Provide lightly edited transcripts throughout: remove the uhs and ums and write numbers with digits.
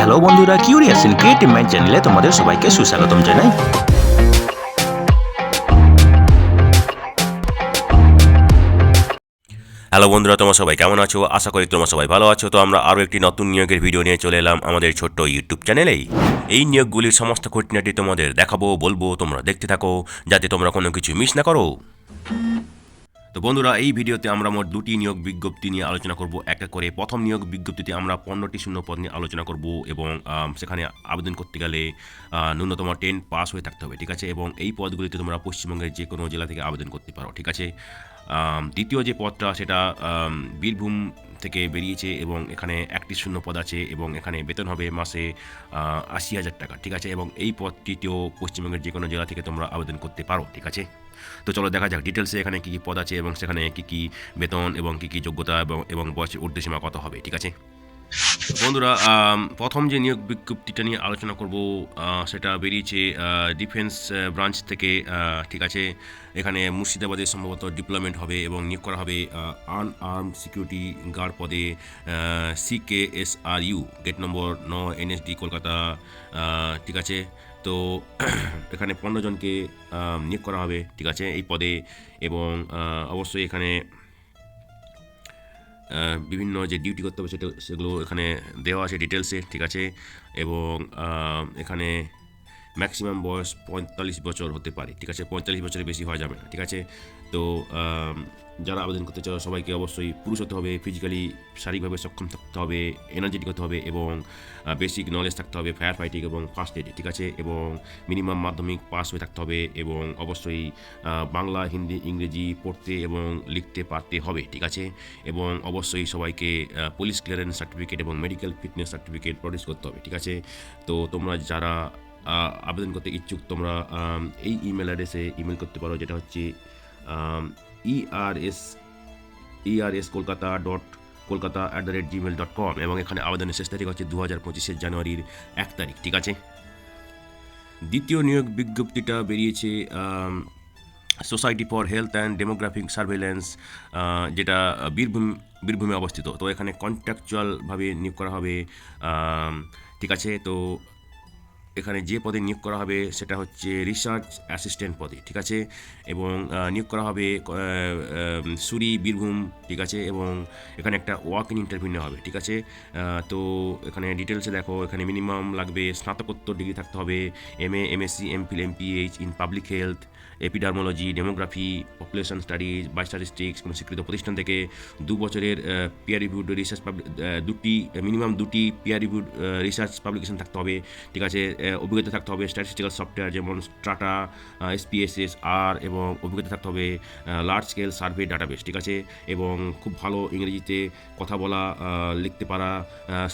Hello বন্ধুরা, curious in creative mind চ্যানেলে তোমাদের সবাইকে সুস্বাগতম জানাই। হ্যালো বন্ধুরা, তোমরা সবাই কেমন আছো? আশা করি তোমরা সবাই ভালো আছো। তো আমরা আরও একটি নতুন নিয়োগের ভিডিও নিয়ে চলে এলাম আমাদের ছোট্ট ইউটিউব চ্যানেলেই। এই নিয়োগগুলির সমস্ত খুঁটিনাটি তোমাদের দেখাবো, বলবো, তোমরা দেখতে থাকো যাতে তোমরা কোনো কিছু মিস না করো। তো বন্ধুরা, এই ভিডিওতে আমরা মোট দুটি নিয়োগ বিজ্ঞপ্তি নিয়ে আলোচনা করব এক এক করে। প্রথম নিয়োগ বিজ্ঞপ্তিতে আমরা 15টি শূন্য পদ নিয়ে আলোচনা করব এবং সেখানে আবেদন করতে গেলে ন্যূনতম 10 পাস হয়ে থাকতে হবে, ঠিক আছে। এবং এই পদগুলিতে তোমরা পশ্চিমবঙ্গের যে কোনো জেলা থেকে আবেদন করতে পারো, ঠিক আছে। দ্বিতীয় যে পদটা সেটা বীরভূম থেকে বেরিয়েছে এবং এখানে একটি শূন্য পদ আছে এবং এখানে বেতন হবে মাসে 80,000 টাকা, ঠিক আছে। এবং এই পদটিতেও পশ্চিমবঙ্গের যে কোনো জেলা থেকে তোমরা আবেদন করতে পারো, ঠিক আছে। তো চলো দেখা যাক ডিটেলসে এখানে কী কী পদ আছে এবং সেখানে কী কী বেতন এবং কী কী যোগ্যতা এবং বয়সের ঊর্ধ্বসীমা কত হবে, ঠিক আছে। বন্ধুরা, প্রথম যে নিয়োগ বিজ্ঞপ্তিটা নিয়ে আলোচনা করব সেটা বেরিয়েছে ডিফেন্স ব্রাঞ্চ থেকে, ঠিক আছে। এখানে মুর্শিদাবাদে সম্ভবত ডিপ্লয়মেন্ট হবে এবং নিয়োগ করা হবে আনআর্মড সিকিউরিটি গার্ড পদে, CKSRU, gate number 9, NSD, Kolkata, ঠিক আছে। তো এখানে 15 জনকে নিয়োগ করা হবে, ঠিক আছে, এই পদে। এবং অবশ্যই এখানে বিভিন্ন যে ডিউটি করতে হবে সেগুলো এখানে দেওয়া আছে ডিটেলসে, ঠিক আছে। এবং এখানে ম্যাক্সিমাম বয়স 45 বছর হতে পারে, ঠিক আছে। 45 বছরের বেশি হওয়া যাবে না, ঠিক আছে। তো যারা আবেদন করতে চাও সবাইকে অবশ্যই পুরুষ হতে হবে, ফিজিক্যালি শারীরিকভাবে সক্ষম থাকতে হবে, এনার্জেটিক হতে হবে এবং বেসিক নলেজ থাকতে হবে ফায়ার ফাইটিং এবং ফার্স্ট এডে, ঠিক আছে। এবং মিনিমাম মাধ্যমিক পাস হয়ে থাকতে হবে এবং অবশ্যই বাংলা, হিন্দি, ইংরেজি পড়তে এবং লিখতে পারতে হবে, ঠিক আছে। এবং অবশ্যই সবাইকে পুলিশ ক্লিয়ারেন্স সার্টিফিকেট এবং মেডিকেল ফিটনেস সার্টিফিকেট প্রডিউস করতে হবে, ঠিক আছে। তো তোমরা যারা আবেদন করতে ইচ্ছুক তোমরা এই ইমেল অ্যাড্রেসে ইমেল করতে পারো, যেটা হচ্ছে ers kolkata.kolkata@gmail.com। এবং এখানে আবেদনের শেষ তারিখ হচ্ছে 2025 জানুয়ারির 1 তারিখ, ঠিক আছে। দ্বিতীয় নিয়োগ বিজ্ঞপ্তিটা বেরিয়েছে society for health and demographic surveillance, যেটা বীরভূমে অবস্থিত। তো এখানে কন্ট্রাকচুয়ালভাবে নিয়োগ করা হবে, ঠিক আছে। তো এখানে যে পদে নিয়োগ করা হবে সেটা হচ্ছে রিসার্চ অ্যাসিস্ট্যান্ট পদে, ঠিক আছে। এবং নিয়োগ করা হবে সুরি, বীরভূম, ঠিক আছে। এবং এখানে একটা ওয়াক ইন ইন্টারভিউ নেওয়া হবে, ঠিক আছে। তো এখানে ডিটেলসে দেখো, এখানে মিনিমাম লাগবে স্নাতকোত্তর ডিগ্রি থাকতে হবে, MA, MSc, MPhil, MPH in public health, epidemiology, demography, population studies বা স্ট্যাটিস্টিক্স কোনো স্বীকৃত প্রতিষ্ঠান থেকে 2 বছরের পিয়ার রিভিউড রিসার্চ মিনিমাম দুটি পিয়ার রিভিউড রিসার্চ পাবলিকেশন থাকতে হবে, ঠিক আছে। অভিজ্ঞতা থাকতে হবে স্ট্যাটিস্টিক্যাল সফটওয়্যার যেমন স্ট্রাটা, SPSS আর, এবং অভিজ্ঞতা থাকতে হবে লার্জ স্কেল সার্ভে ডাটাবেস, ঠিক আছে। এবং খুব ভালো ইংরেজিতে কথা বলা, লিখতে পারা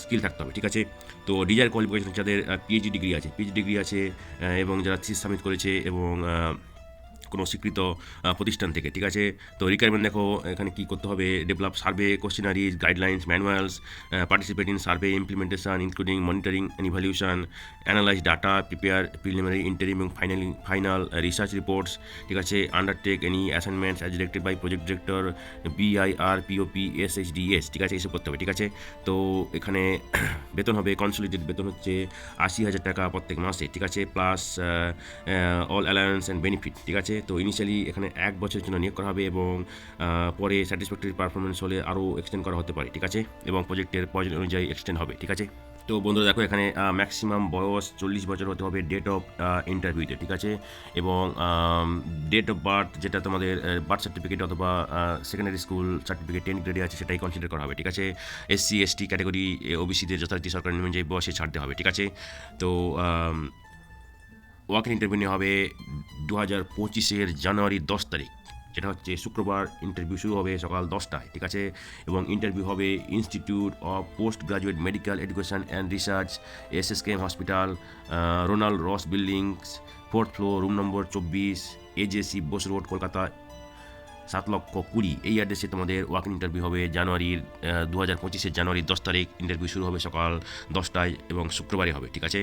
স্কিল থাকতে হবে, ঠিক আছে। তো ডিজায়ার কোয়ালিফিকেশন যাদের PhD ডিগ্রি আছে এবং যারা থিস সাবমিট করেছে এবং কোনো স্বীকৃত প্রতিষ্ঠান থেকে, ঠিক আছে। তো রিকোয়ারমেন্ট দেখো এখানে কী করতে হবে: develop survey questionnaires, guidelines, manuals, participate in survey implementation including monitoring and evaluation, analyse data, prepare preliminary, interim এবং ফাইনাল রিসার্চ রিপোর্টস, ঠিক আছে। Undertake any assignments as directed by project director, BIR, POP, SHDS, ঠিক আছে, এসব করতে হবে, ঠিক আছে। তো এখানে বেতন হবে, কনসলিডেটেড বেতন হচ্ছে 80,000 টাকা প্রত্যেক মাসে, ঠিক আছে, plus all alliance and benefit, ঠিক আছে। তো ইনিশিয়ালি এখানে 1 বছরের জন্য নিয়োগ করা হবে এবং পরে স্যাটিসফ্যাক্টরি পারফরমেন্স হলে আরও এক্সটেন্ড করা হতে পারে, ঠিক আছে। এবং প্রজেক্টের প্রয়োজন অনুযায়ী এক্সটেন্ড হবে, ঠিক আছে। তো বন্ধুরা দেখো, এখানে ম্যাক্সিমাম বয়স 40 বছর হতে হবে ডেট অফ ইন্টারভিউতে, ঠিক আছে। এবং ডেট অফ বার্থ যেটা তোমাদের বার্থ সার্টিফিকেট অথবা সেকেন্ডারি স্কুল সার্টিফিকেট 10 গ্রেডে আছে সেটাই কনসিডার করা হবে, ঠিক আছে। SC ST ক্যাটাগরি OBCদের যথারীতি সরকার অনুযায়ী বয়সে ছাড়তে হবে, ঠিক আছে। তো ওয়াক ইন ইন্টারভিউ নেওয়া হবে 2025 জানুয়ারি 10 তারিখ, যেটা হচ্ছে শুক্রবার। ইন্টারভিউ শুরু হবে সকাল 10টায়, ঠিক আছে। এবং ইন্টারভিউ হবে institute of post graduate medical education and research, SSKM hospital, Ronald রস buildings, 4th floor, room number 24, AJC Bose road, Kolkata 7,20,000। এই অ্যাড্রেসে তোমাদের ওয়াক ইন ইন্টারভিউ হবে 2025 জানুয়ারি 10 তারিখ। ইন্টারভিউ শুরু হবে সকাল 10টায় এবং শুক্রবারই হবে, ঠিক আছে।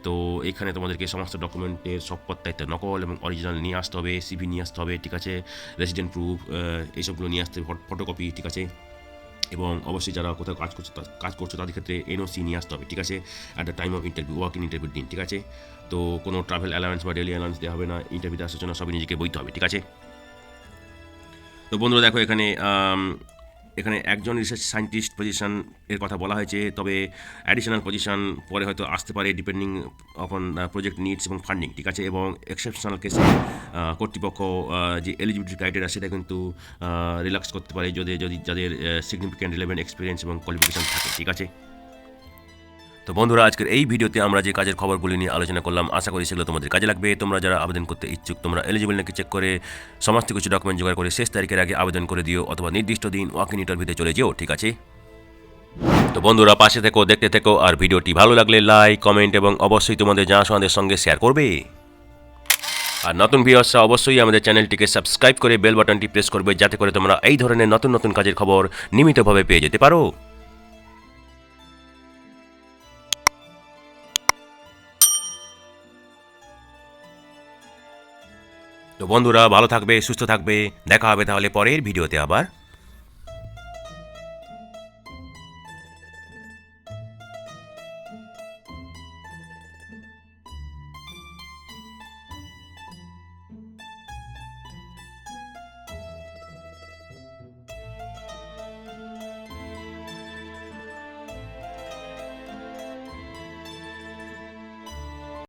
তো এখানে তোমাদেরকে সমস্ত ডকুমেন্টের সত্যায়িত নকল এবং অরিজিনাল নিয়ে আসতে হবে, CV নিয়ে আসতে হবে, ঠিক আছে। রেসিডেন্ট প্রুফ এইসবগুলো নিয়ে আসতে হবে, ফটোকপি, ঠিক আছে। এবং অবশ্যই যারা কোথাও কাজ করছো তাদের ক্ষেত্রে এনওসি নিয়ে আসতে হবে, ঠিক আছে, at the time of interview, work in ইন্টারভিউর দিন, ঠিক আছে। তো কোনো ট্রাভেল অ্যালাউন্স বা ডেলি অ্যালাউন্স দেওয়া হবে না, ইন্টারভিউতে আসার জন্য সবই নিজেকে বইতে হবে, ঠিক আছে। তো বন্ধুরা দেখো এখানে এখানে একজন রিসার্চ সায়েন্টিস্ট পজিশন এর কথা বলা হয়েছে, তবে অ্যাডিশনাল পজিশন পরে হয়তো আসতে পারে ডিপেন্ডিং অন প্রজেক্ট নিডস এবং ফান্ডিং, ঠিক আছে। এবং এক্সেপশনাল কেসে কর্তৃপক্ষ যে এলিজিবিলিটি ক্রাইটেরিয়া সেটা কিন্তু রিল্যাক্স করতে পারে যাদের সিগনিফিক্যান্ট রিলেভেন্ট এক্সপিরিয়েন্স এবং কোয়ালিফিকেশন থাকে, ঠিক আছে। তো বন্ধুরা আজকের এই ভিডিওতে আমরা যে কাজের খবরগুলি নিয়ে আলোচনা করলাম, আশা করি সেগুলো তোমাদের কাজে লাগবে। তোমরা যারা আবেদন করতে ইচ্ছুক, তোমরা এলিজিবল নাকি চেক করে সমস্ত কিছু ডকুমেন্ট জোগাড় করে শেষ তারিখের আগে আবেদন করে দিও, অথবা নির্দিষ্ট দিন ওয়াক ইন ইন্টারভিউতে চলে যেও, ঠিক আছে। তো বন্ধুরা পাশে থেকো, দেখতে থেকো, আর ভিডিওটি ভালো লাগলে লাইক, কমেন্ট এবং অবশ্যই তোমাদের জানাশোনাদের সঙ্গে শেয়ার করবে। আর নতুন ভিউয়ার্সরা অবশ্যই আমাদের চ্যানেলটিকে সাবস্ক্রাইব করে বেল বাটনটি প্রেস করবে, যাতে করে তোমরা এই ধরনের নতুন নতুন কাজের খবর নিয়মিতভাবে পেয়ে যেতে পারো। তো বন্ধুরা ভালো থাকবে, সুস্থ থাকবে, দেখা হবে তাহলে পরের ভিডিওতে আবার।